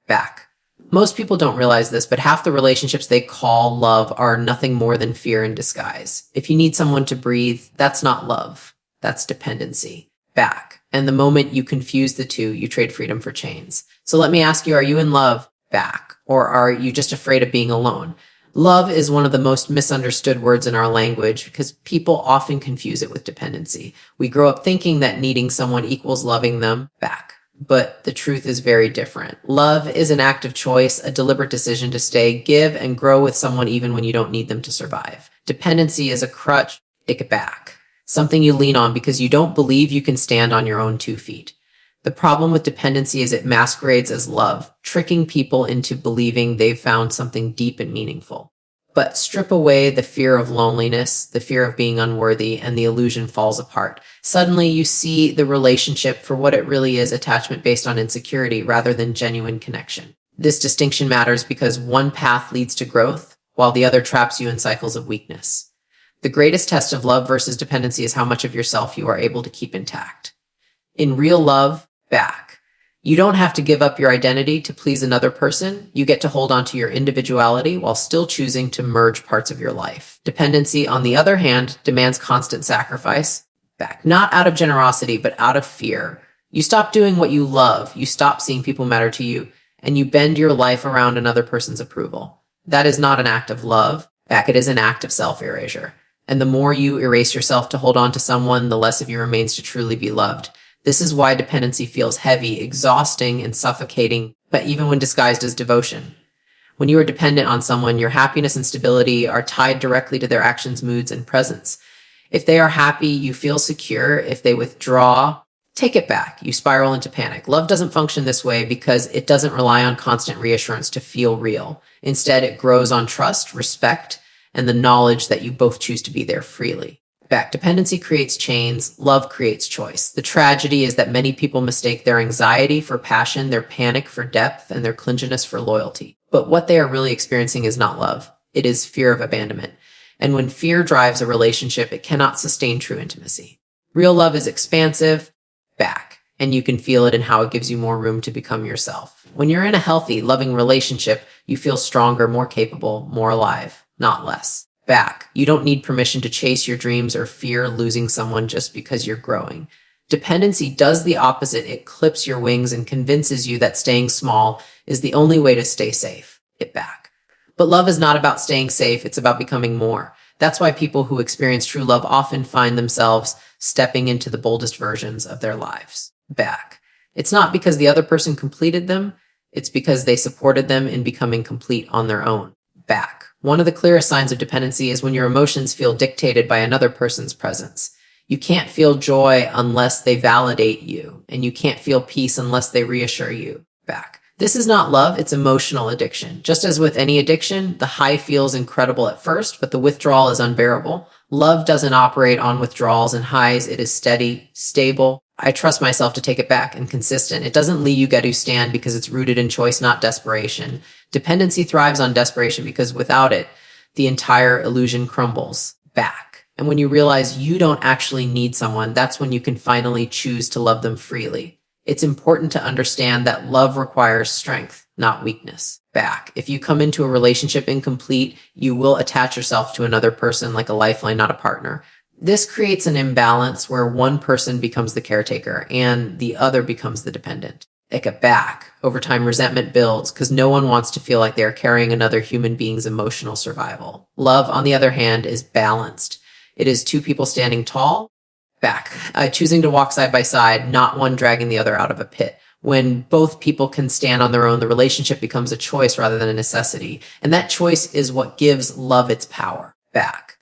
back. Most people don't realize this, but half the relationships they call love are nothing more than fear in disguise. If you need someone to breathe, that's not love. That's dependency. Back. And the moment you confuse the two, you trade freedom for chains. So let me ask you, are you in love? Back. Or are you just afraid of being alone? Love is one of the most misunderstood words in our language because people often confuse it with dependency. We grow up thinking that needing someone equals loving them back. But the truth is very different. Love is an act of choice, a deliberate decision to stay, give, and grow with someone even when you don't need them to survive. Dependency is a crutch, take it back. Something you lean on because you don't believe you can stand on your own 2 feet. The problem with dependency is it masquerades as love, tricking people into believing they've found something deep and meaningful. But strip away the fear of loneliness, the fear of being unworthy, and the illusion falls apart. Suddenly you see the relationship for what it really is, attachment based on insecurity rather than genuine connection. This distinction matters because one path leads to growth, while the other traps you in cycles of weakness. The greatest test of love versus dependency is how much of yourself you are able to keep intact. In real love, back. You don't have to give up your identity to please another person. You get to hold on to your individuality while still choosing to merge parts of your life. Dependency, on the other hand, demands constant sacrifice. Back. Not out of generosity, but out of fear. You stop doing what you love. You stop seeing people matter to you, and you bend your life around another person's approval. That is not an act of love. Back. It is an act of self-erasure. And the more you erase yourself to hold on to someone, the less of you remains to truly be loved. This is why dependency feels heavy, exhausting, and suffocating, but even when disguised as devotion. When you are dependent on someone, your happiness and stability are tied directly to their actions, moods, and presence. If they are happy, you feel secure. If they withdraw, take it back. You spiral into panic. Love doesn't function this way because it doesn't rely on constant reassurance to feel real. Instead, it grows on trust, respect, and the knowledge that you both choose to be there freely. Back. Dependency creates chains. Love creates choice. The tragedy is that many people mistake their anxiety for passion, their panic for depth, and their clinginess for loyalty. But what they are really experiencing is not love. It is fear of abandonment. And when fear drives a relationship, it cannot sustain true intimacy. Real love is expansive, back, and you can feel it in how it gives you more room to become yourself. When you're in a healthy, loving relationship, you feel stronger, more capable, more alive, not less. Back. You don't need permission to chase your dreams or fear losing someone just because you're growing. Dependency does the opposite. It clips your wings and convinces you that staying small is the only way to stay safe. Get back. But love is not about staying safe. It's about becoming more. That's why people who experience true love often find themselves stepping into the boldest versions of their lives. Back. It's not because the other person completed them. It's because they supported them in becoming complete on their own. Back. One of the clearest signs of dependency is when your emotions feel dictated by another person's presence. You can't feel joy unless they validate you, and you can't feel peace unless they reassure you. Back. This is not love, it's emotional addiction. Just as with any addiction, the high feels incredible at first, but the withdrawal is unbearable. Love doesn't operate on withdrawals and highs. It is steady, stable. I trust myself to take it back and consistent. It doesn't leave you get to stand because it's rooted in choice, not desperation. Dependency thrives on desperation because without it, the entire illusion crumbles. Back. And when you realize you don't actually need someone, that's when you can finally choose to love them freely. It's important to understand that love requires strength, not weakness. Back. If you come into a relationship incomplete, you will attach yourself to another person like a lifeline, not a partner. This creates an imbalance where one person becomes the caretaker and the other becomes the dependent. Take it back. Over time, resentment builds because no one wants to feel like they are carrying another human being's emotional survival. Love, on the other hand, is balanced. It is 2 people standing tall, back, choosing to walk side by side, not one dragging the other out of a pit. When both people can stand on their own, the relationship becomes a choice rather than a necessity. And that choice is what gives love its power. Back.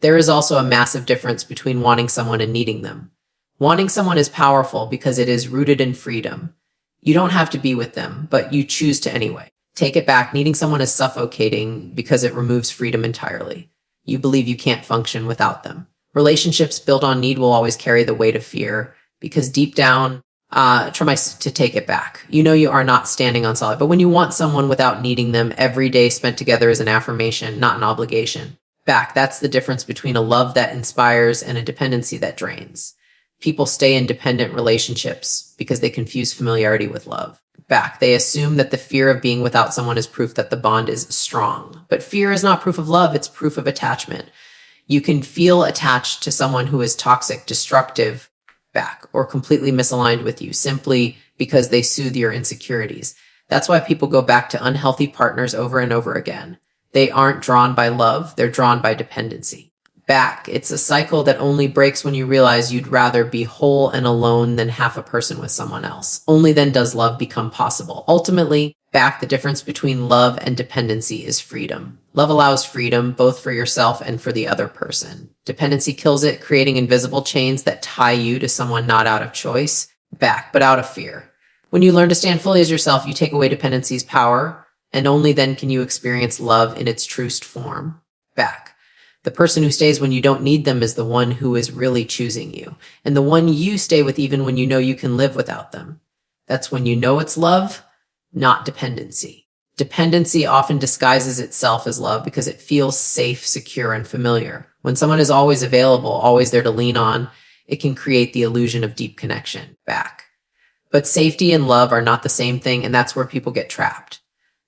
There is also a massive difference between wanting someone and needing them. Wanting someone is powerful because it is rooted in freedom. You don't have to be with them, but you choose to anyway. Take it back. Needing someone is suffocating because it removes freedom entirely. You believe you can't function without them. Relationships built on need will always carry the weight of fear because deep down, try to take it back. You know you are not standing on solid, but when you want someone without needing them, every day spent together is an affirmation, not an obligation. Back. That's the difference between a love that inspires and a dependency that drains. People stay in dependent relationships because they confuse familiarity with love. Back. They assume that the fear of being without someone is proof that the bond is strong. But fear is not proof of love, it's proof of attachment. You can feel attached to someone who is toxic, destructive, back, or completely misaligned with you simply because they soothe your insecurities. That's why people go back to unhealthy partners over and over again. They aren't drawn by love, they're drawn by dependency. Back. It's a cycle that only breaks when you realize you'd rather be whole and alone than half a person with someone else. Only then does love become possible. Ultimately, back, the difference between love and dependency is freedom. Love allows freedom both for yourself and for the other person. Dependency kills it, creating invisible chains that tie you to someone not out of choice, back, but out of fear. When you learn to stand fully as yourself, you take away dependency's power, and only then can you experience love in its truest form, back. The person who stays when you don't need them is the one who is really choosing you, and the one you stay with even when you know you can live without them. That's when you know it's love, not dependency. Dependency often disguises itself as love because it feels safe, secure, and familiar. When someone is always available, always there to lean on, it can create the illusion of deep connection, back. But safety and love are not the same thing, and that's where people get trapped.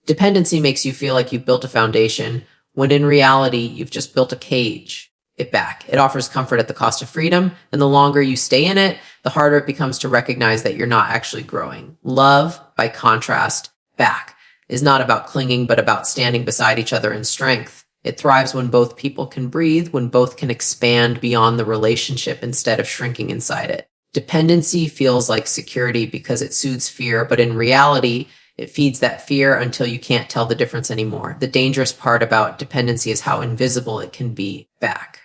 Dependency makes you feel like you've built a foundation, when in reality, you've just built a cage. It back. It offers comfort at the cost of freedom, and the longer you stay in it, the harder it becomes to recognize that you're not actually growing. Love, by contrast, back, is not about clinging, but about standing beside each other in strength. It thrives when both people can breathe, when both can expand beyond the relationship instead of shrinking inside it. Dependency feels like security because it soothes fear, but in reality, it feeds that fear until you can't tell the difference anymore. The dangerous part about dependency is how invisible it can be, back.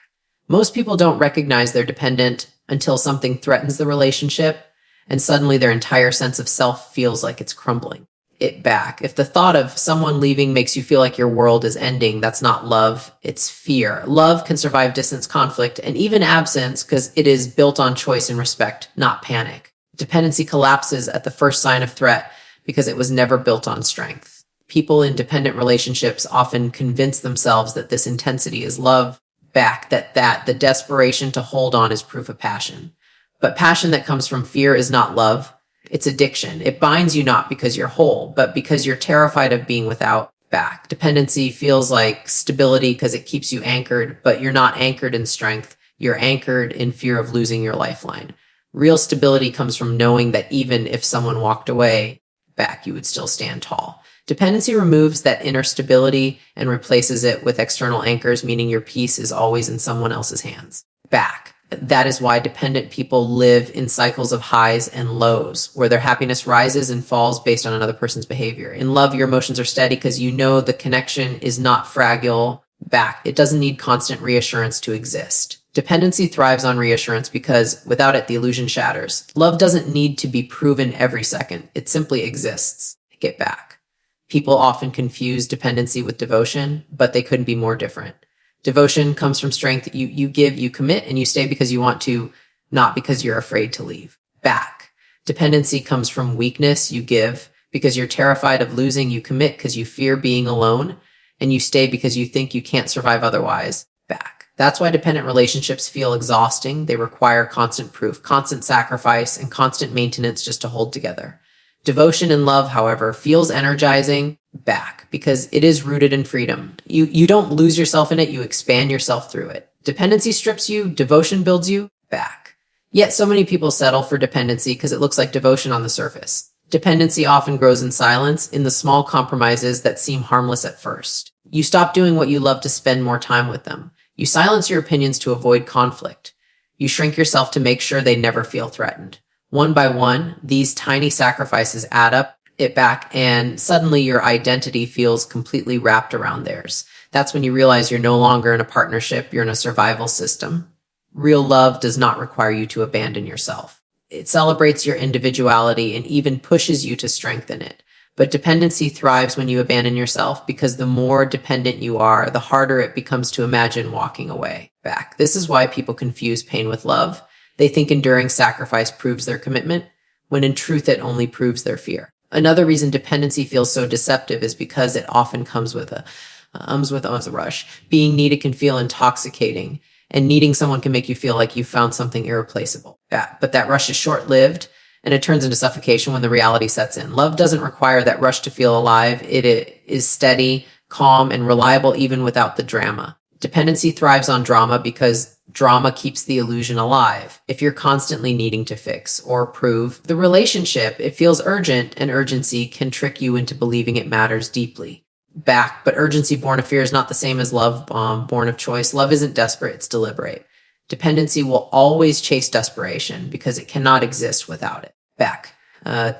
Most people don't recognize they're dependent until something threatens the relationship, and suddenly their entire sense of self feels like it's crumbling. It back. If the thought of someone leaving makes you feel like your world is ending, that's not love, it's fear. Love can survive distance, conflict, and even absence because it is built on choice and respect, not panic. Dependency collapses at the first sign of threat, because it was never built on strength. People in dependent relationships often convince themselves that this intensity is love, back, that the desperation to hold on is proof of passion. But passion that comes from fear is not love, it's addiction. It binds you not because you're whole, but because you're terrified of being without, back. Dependency feels like stability because it keeps you anchored, but you're not anchored in strength, you're anchored in fear of losing your lifeline. Real stability comes from knowing that even if someone walked away, back, you would still stand tall. Dependency removes that inner stability and replaces it with external anchors, meaning your peace is always in someone else's hands. Back. That is why dependent people live in cycles of highs and lows, where their happiness rises and falls based on another person's behavior. In love, your emotions are steady because you know the connection is not fragile, back. It doesn't need constant reassurance to exist. Dependency thrives on reassurance because without it, the illusion shatters. Love doesn't need to be proven every second. It simply exists. Get back. People often confuse dependency with devotion, but they couldn't be more different. Devotion comes from strength. You give, you commit, and you stay because you want to, not because you're afraid to leave. Back. Dependency comes from weakness. You give because you're terrified of losing. You commit because you fear being alone, and you stay because you think you can't survive otherwise. Back. That's why dependent relationships feel exhausting. They require constant proof, constant sacrifice, and constant maintenance just to hold together. Devotion and love, however, feels energizing, back, because it is rooted in freedom. You don't lose yourself in it, you expand yourself through it. Dependency strips you, devotion builds you, back. Yet so many people settle for dependency because it looks like devotion on the surface. Dependency often grows in silence, in the small compromises that seem harmless at first. You stop doing what you love to spend more time with them. You silence your opinions to avoid conflict. You shrink yourself to make sure they never feel threatened. One by one, these tiny sacrifices add up, it back, and suddenly your identity feels completely wrapped around theirs. That's when you realize you're no longer in a partnership, you're in a survival system. Real love does not require you to abandon yourself. It celebrates your individuality and even pushes you to strengthen it. But dependency thrives when you abandon yourself because the more dependent you are, the harder it becomes to imagine walking away. Back. This is why people confuse pain with love. They think enduring sacrifice proves their commitment, when in truth it only proves their fear. Another reason dependency feels so deceptive is because it often comes with a rush. Being needed can feel intoxicating, and needing someone can make you feel like you've found something irreplaceable. Yeah, but that rush is short-lived. and it turns into suffocation when the reality sets in. Love doesn't require that rush to feel alive. It is steady, calm, and reliable even without the drama. Dependency thrives on drama because drama keeps the illusion alive. If you're constantly needing to fix or prove the relationship, it feels urgent, and urgency can trick you into believing it matters deeply. But urgency born of fear is not the same as love born of choice. Love isn't desperate, it's deliberate. Dependency will always chase desperation because it cannot exist without it.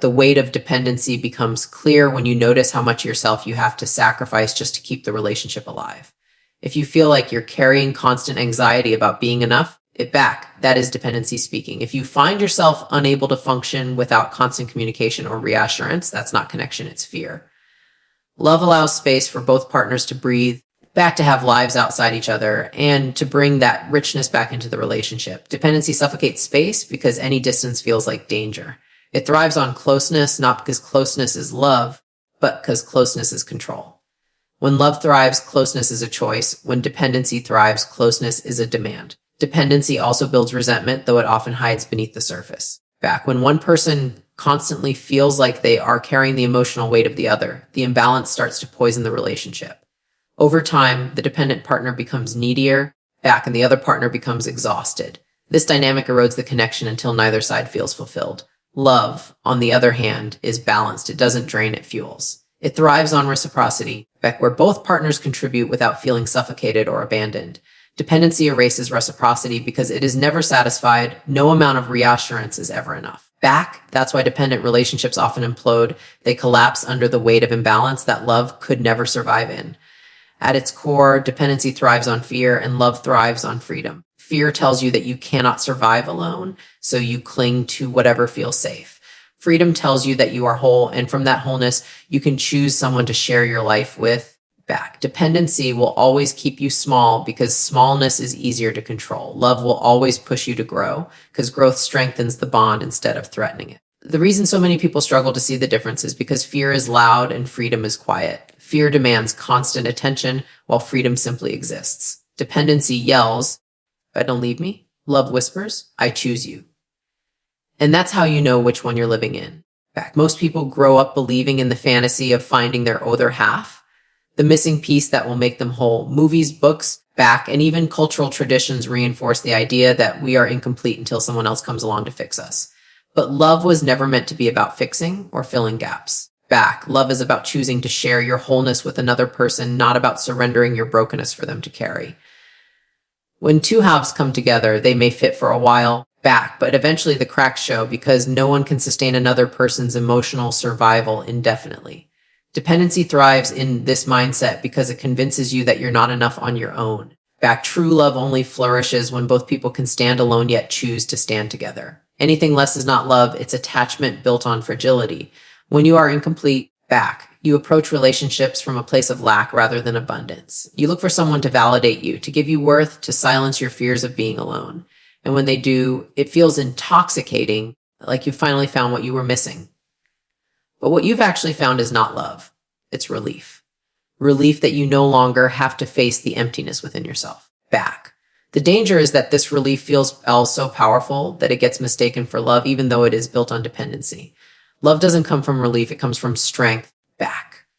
The weight of dependency becomes clear when you notice how much of yourself you have to sacrifice just to keep the relationship alive. If you feel like you're carrying constant anxiety about being enough, that is dependency speaking. If you find yourself unable to function without constant communication or reassurance, that's not connection, it's fear. Love allows space for both partners to breathe, to have lives outside each other, and to bring that richness back into the relationship. Dependency suffocates space because any distance feels like danger. It thrives on closeness, not because closeness is love, but because closeness is control. When love thrives, closeness is a choice. When dependency thrives, closeness is a demand. Dependency also builds resentment, though it often hides beneath the surface. When one person constantly feels like they are carrying the emotional weight of the other, the imbalance starts to poison the relationship. Over time, the dependent partner becomes needier, and the other partner becomes exhausted. This dynamic erodes the connection until neither side feels fulfilled. Love, on the other hand, is balanced. It doesn't drain, it fuels. It thrives on reciprocity, where both partners contribute without feeling suffocated or abandoned. Dependency erases reciprocity because it is never satisfied. No amount of reassurance is ever enough. That's why dependent relationships often implode. They collapse under the weight of imbalance that love could never survive in. At its core, dependency thrives on fear and love thrives on freedom. Fear tells you that you cannot survive alone, so you cling to whatever feels safe. Freedom tells you that you are whole, and from that wholeness, you can choose someone to share your life with. Dependency will always keep you small because smallness is easier to control. Love will always push you to grow because growth strengthens the bond instead of threatening it. The reason so many people struggle to see the difference is because fear is loud and freedom is quiet. Fear demands constant attention while freedom simply exists. Dependency yells, "Don't leave me." Love whispers, "I choose you." And that's how you know which one you're living in. Most people grow up believing in the fantasy of finding their other half, the missing piece that will make them whole. Movies, books, and even cultural traditions reinforce the idea that we are incomplete until someone else comes along to fix us. But love was never meant to be about fixing or filling gaps. Love is about choosing to share your wholeness with another person, not about surrendering your brokenness for them to carry. When two halves come together, they may fit for a while, but eventually the cracks show because no one can sustain another person's emotional survival indefinitely. Dependency thrives in this mindset because it convinces you that you're not enough on your own. True love only flourishes when both people can stand alone yet choose to stand together. Anything less is not love, it's attachment built on fragility. When you are incomplete, you approach relationships from a place of lack rather than abundance. You look for someone to validate you, to give you worth, to silence your fears of being alone. And when they do, it feels intoxicating, like you finally found what you were missing. But what you've actually found is not love. It's relief. Relief that you no longer have to face the emptiness within yourself. The danger is that this relief feels so powerful that it gets mistaken for love, even though it is built on dependency. Love doesn't come from relief, it comes from strength.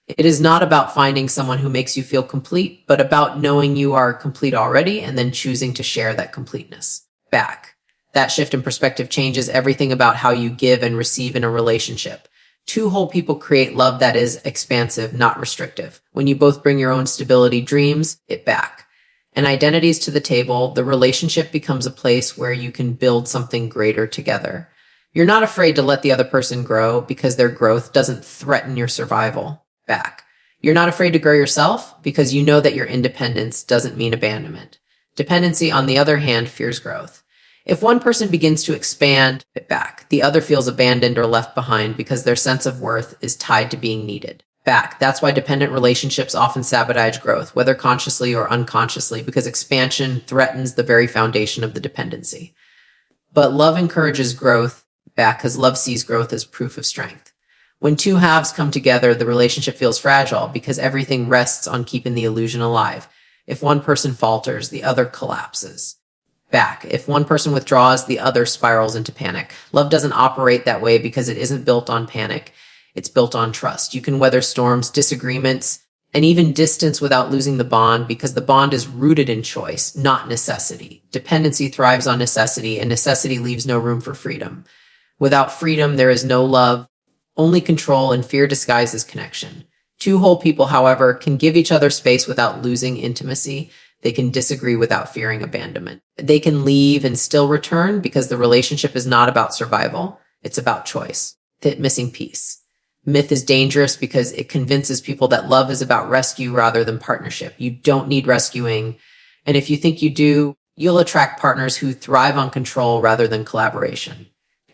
It is not about finding someone who makes you feel complete, but about knowing you are complete already and then choosing to share that completeness. That shift in perspective changes everything about how you give and receive in a relationship. Two whole people create love that is expansive, not restrictive. When you both bring your own stability, dreams, and identities to the table, the relationship becomes a place where you can build something greater together. You're not afraid to let the other person grow because their growth doesn't threaten your survival. You're not afraid to grow yourself because you know that your independence doesn't mean abandonment. Dependency, on the other hand, fears growth. If one person begins to expand, the other feels abandoned or left behind because their sense of worth is tied to being needed. That's why dependent relationships often sabotage growth, whether consciously or unconsciously, because expansion threatens the very foundation of the dependency. But love encourages growth, because love sees growth as proof of strength. When two halves come together, the relationship feels fragile because everything rests on keeping the illusion alive. If one person falters, the other collapses. Back. If one person withdraws, the other spirals into panic. Love doesn't operate that way because it isn't built on panic. It's built on trust. You can weather storms, disagreements, and even distance without losing the bond because the bond is rooted in choice, not necessity. Dependency thrives on necessity, and necessity leaves no room for freedom. Without freedom, there is no love, only control, and fear disguises connection. Two whole people, however, can give each other space without losing intimacy. They can disagree without fearing abandonment. They can leave and still return because the relationship is not about survival. It's about choice. The missing piece. Myth is dangerous because it convinces people that love is about rescue rather than partnership. You don't need rescuing. And if you think you do, you'll attract partners who thrive on control rather than collaboration.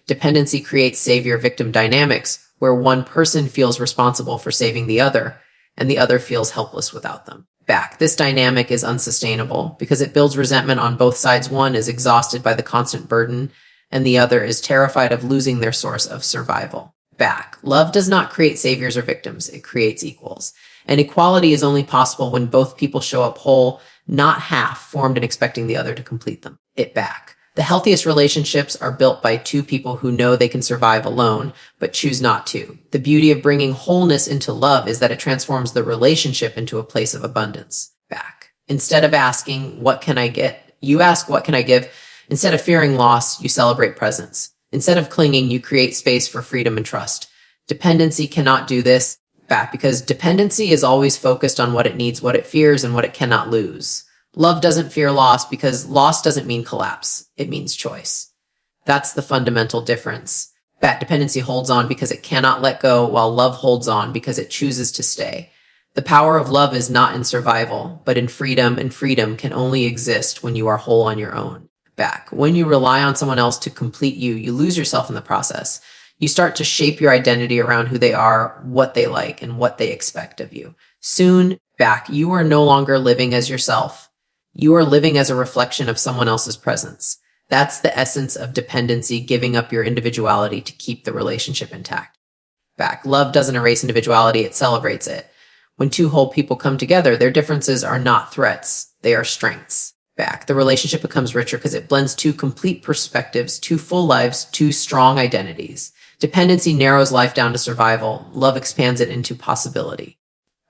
Dependency creates savior-victim dynamics where one person feels responsible for saving the other and the other feels helpless without them. Back. This dynamic is unsustainable because it builds resentment on both sides. One is exhausted by the constant burden and the other is terrified of losing their source of survival. Back. Love does not create saviors or victims. It creates equals. And equality is only possible when both people show up whole, not half formed and expecting the other to complete them. It back. The healthiest relationships are built by two people who know they can survive alone, but choose not to. The beauty of bringing wholeness into love is that it transforms the relationship into a place of abundance. Back. Instead of asking, what can I get? You ask, what can I give? Instead of fearing loss, you celebrate presence. Instead of clinging, you create space for freedom and trust. Dependency cannot do this. Back. Because dependency is always focused on what it needs, what it fears, and what it cannot lose. Love doesn't fear loss because loss doesn't mean collapse. It means choice. That's the fundamental difference. That dependency holds on because it cannot let go, while love holds on because it chooses to stay. The power of love is not in survival, but in freedom, and freedom can only exist when you are whole on your own. Back. When you rely on someone else to complete you, you lose yourself in the process. You start to shape your identity around who they are, what they like, and what they expect of you. Soon, back, you are no longer living as yourself. You are living as a reflection of someone else's presence. That's the essence of dependency, giving up your individuality to keep the relationship intact. Back. Love doesn't erase individuality, it celebrates it. When two whole people come together, their differences are not threats, they are strengths. Back. The relationship becomes richer because it blends two complete perspectives, two full lives, two strong identities. Dependency narrows life down to survival. Love expands it into possibility.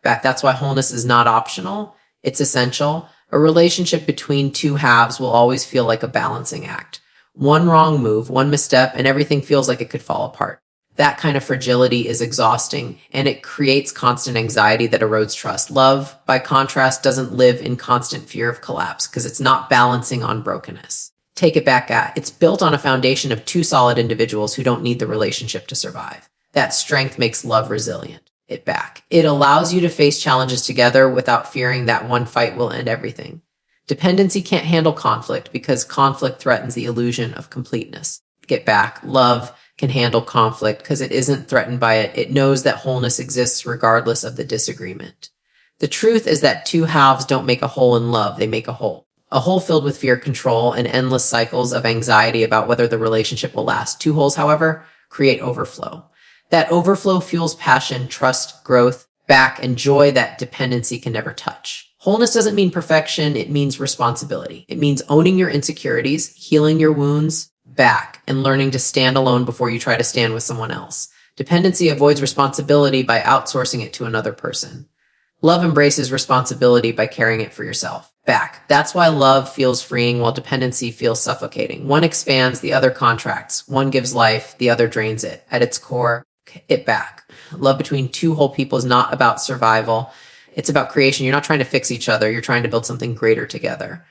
Back. That's why wholeness is not optional, it's essential. A relationship between two halves will always feel like a balancing act. One wrong move, one misstep, and everything feels like it could fall apart. That kind of fragility is exhausting, and it creates constant anxiety that erodes trust. Love, by contrast, doesn't live in constant fear of collapse because it's not balancing on brokenness. Take it back at. It's built on a foundation of two solid individuals who don't need the relationship to survive. That strength makes love resilient. It back. It allows you to face challenges together without fearing that one fight will end everything. Dependency can't handle conflict because conflict threatens the illusion of completeness. Get back. Love can handle conflict because it isn't threatened by it. It knows that wholeness exists regardless of the disagreement. The truth is that two halves don't make a whole in love, they make a whole. A whole filled with fear, control, and endless cycles of anxiety about whether the relationship will last. Two wholes, however, create overflow. That overflow fuels passion, trust, growth, back, and joy that dependency can never touch. Wholeness doesn't mean perfection, it means responsibility. It means owning your insecurities, healing your wounds, back, and learning to stand alone before you try to stand with someone else. Dependency avoids responsibility by outsourcing it to another person. Love embraces responsibility by carrying it for yourself. Back. That's why love feels freeing while dependency feels suffocating. One expands, the other contracts. One gives life, the other drains it. At its core, it back. Love between two whole people is not about survival. It's about creation. You're not trying to fix each other. You're trying to build something greater together.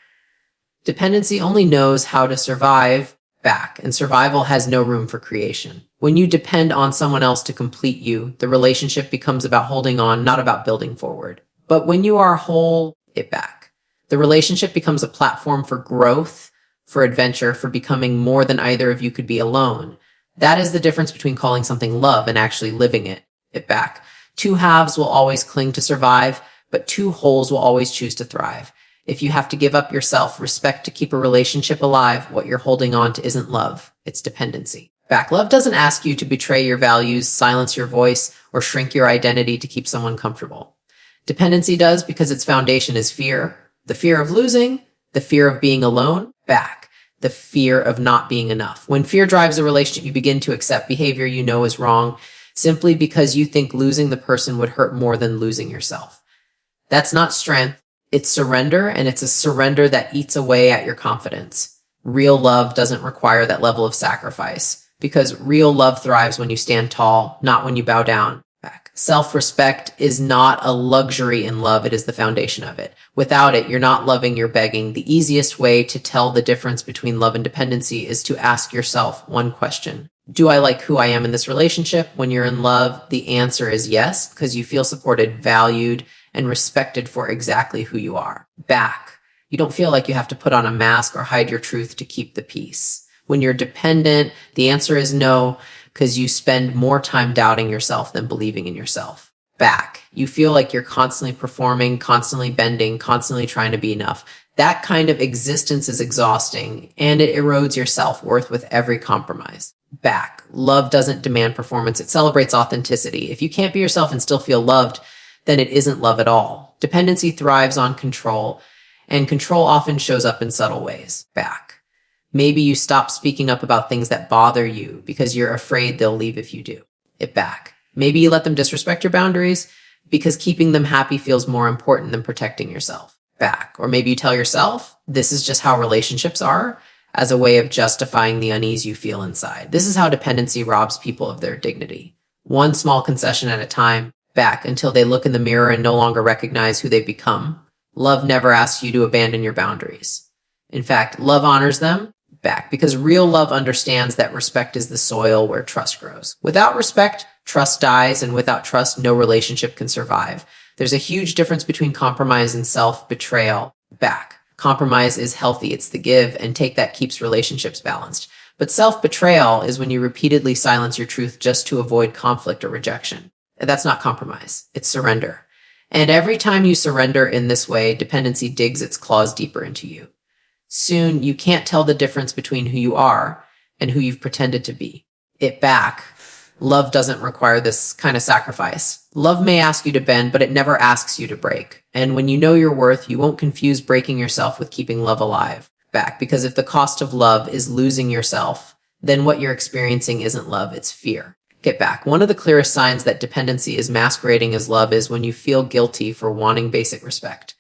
Dependency only knows how to survive back, and survival has no room for creation. When you depend on someone else to complete you, the relationship becomes about holding on, not about building forward. But when you are whole, it back. The relationship becomes a platform for growth, for adventure, for becoming more than either of you could be alone. That is the difference between calling something love and actually living it back. Two halves will always cling to survive, but two wholes will always choose to thrive. If you have to give up your self-respect to keep a relationship alive, what you're holding on to isn't love, it's dependency. Back. Love doesn't ask you to betray your values, silence your voice, or shrink your identity to keep someone comfortable. Dependency does because its foundation is fear. The fear of losing, the fear of being alone, back. the fear of not being enough. When fear drives a relationship, you begin to accept behavior you know is wrong simply because you think losing the person would hurt more than losing yourself. That's not strength. It's surrender, and it's a surrender that eats away at your confidence. Real love doesn't require that level of sacrifice because real love thrives when you stand tall, not when you bow down. Self-respect is not a luxury in love. It is the foundation of it. Without it, you're not loving, you're begging. The easiest way to tell the difference between love and dependency is to ask yourself one question. Do I like who I am in this relationship? When you're in love, the answer is yes, because you feel supported, valued, and respected for exactly who you are. You don't feel like you have to put on a mask or hide your truth to keep the peace. When you're dependent, the answer is no, because you spend more time doubting yourself than believing in yourself. You feel like you're constantly performing, constantly bending, constantly trying to be enough. That kind of existence is exhausting, and it erodes your self-worth with every compromise. Love doesn't demand performance. It celebrates authenticity. If you can't be yourself and still feel loved, then it isn't love at all. Dependency thrives on control, and control often shows up in subtle ways. Maybe you stop speaking up about things that bother you because you're afraid they'll leave if you do. Maybe you let them disrespect your boundaries because keeping them happy feels more important than protecting yourself. Or maybe you tell yourself, this is just how relationships are, as a way of justifying the unease you feel inside. This is how dependency robs people of their dignity. One small concession at a time, until they look in the mirror and no longer recognize who they've become. Love never asks you to abandon your boundaries. In fact, love honors them, because real love understands that respect is the soil where trust grows. Without respect, trust dies, and without trust, no relationship can survive. There's a huge difference between compromise and self-betrayal. Compromise is healthy, it's the give and take that keeps relationships balanced. But self-betrayal is when you repeatedly silence your truth just to avoid conflict or rejection. That's not compromise, it's surrender. And every time you surrender in this way, dependency digs its claws deeper into you. Soon, you can't tell the difference between who you are and who you've pretended to be. Love doesn't require this kind of sacrifice. Love may ask you to bend, but it never asks you to break. And when you know your worth, you won't confuse breaking yourself with keeping love alive. Because if the cost of love is losing yourself, then what you're experiencing isn't love, it's fear. One of the clearest signs that dependency is masquerading as love is when you feel guilty for wanting basic respect.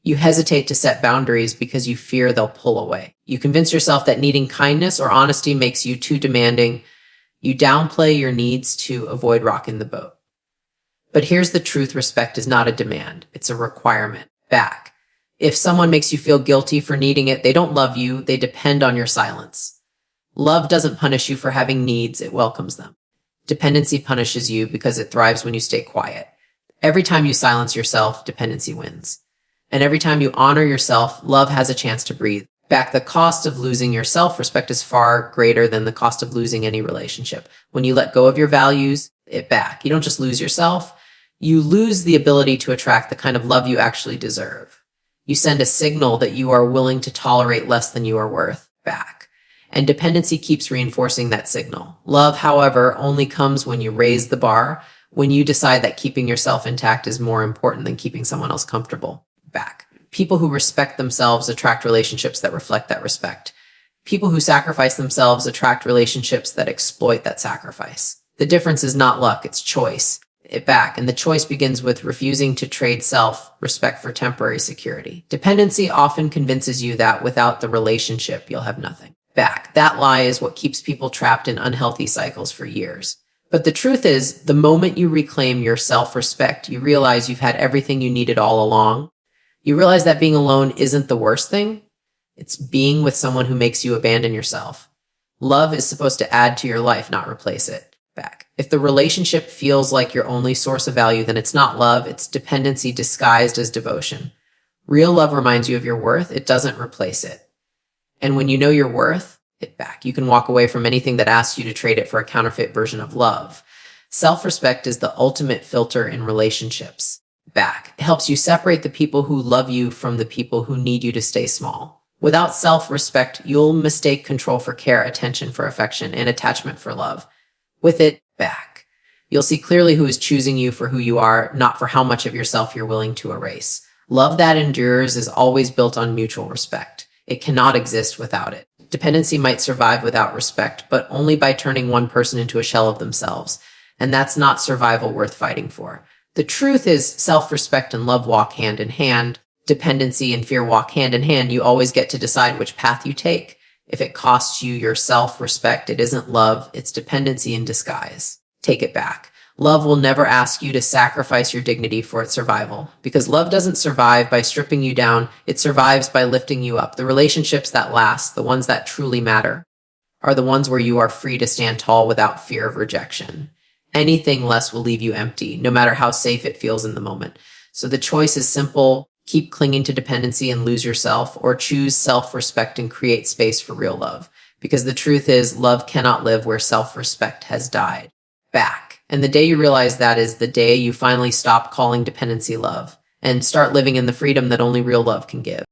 You hesitate to set boundaries because you fear they'll pull away. You convince yourself that needing kindness or honesty makes you too demanding. You downplay your needs to avoid rocking the boat. But here's the truth: respect is not a demand, it's a requirement. If someone makes you feel guilty for needing it, they don't love you, they depend on your silence. Love doesn't punish you for having needs, it welcomes them. Dependency punishes you because it thrives when you stay quiet. Every time you silence yourself, dependency wins. And every time you honor yourself, love has a chance to breathe. The cost of losing your self-respect is far greater than the cost of losing any relationship. When you let go of your values, you don't just lose yourself, you lose the ability to attract the kind of love you actually deserve. You send a signal that you are willing to tolerate less than you are worth. And dependency keeps reinforcing that signal. Love, however, only comes when you raise the bar, when you decide that keeping yourself intact is more important than keeping someone else comfortable. People who respect themselves attract relationships that reflect that respect. People who sacrifice themselves attract relationships that exploit that sacrifice. The difference is not luck, it's choice. And the choice begins with refusing to trade self-respect for temporary security. Dependency often convinces you that without the relationship, you'll have nothing. That lie is what keeps people trapped in unhealthy cycles for years. But the truth is, the moment you reclaim your self-respect, you realize you've had everything you needed all along. You realize that being alone isn't the worst thing. It's being with someone who makes you abandon yourself. Love is supposed to add to your life, not replace it. If the relationship feels like your only source of value, then it's not love, it's dependency disguised as devotion. Real love reminds you of your worth, it doesn't replace it. And when you know your worth, you can walk away from anything that asks you to trade it for a counterfeit version of love. Self-respect is the ultimate filter in relationships. It helps you separate the people who love you from the people who need you to stay small. Without self-respect, you'll mistake control for care, attention for affection, and attachment for love. With it, you'll see clearly who is choosing you for who you are, not for how much of yourself you're willing to erase. Love that endures is always built on mutual respect. It cannot exist without it. Dependency might survive without respect, but only by turning one person into a shell of themselves. And that's not survival worth fighting for. The truth is, self-respect and love walk hand in hand. Dependency and fear walk hand in hand. You always get to decide which path you take. If it costs you your self-respect, it isn't love, it's dependency in disguise. Take it back. Love will never ask you to sacrifice your dignity for its survival, because love doesn't survive by stripping you down, it survives by lifting you up. The relationships that last, the ones that truly matter, are the ones where you are free to stand tall without fear of rejection. Anything less will leave you empty, no matter how safe it feels in the moment. So the choice is simple: keep clinging to dependency and lose yourself, or choose self-respect and create space for real love. Because the truth is, love cannot live where self-respect has died. Back. And the day you realize that is the day you finally stop calling dependency love and start living in the freedom that only real love can give.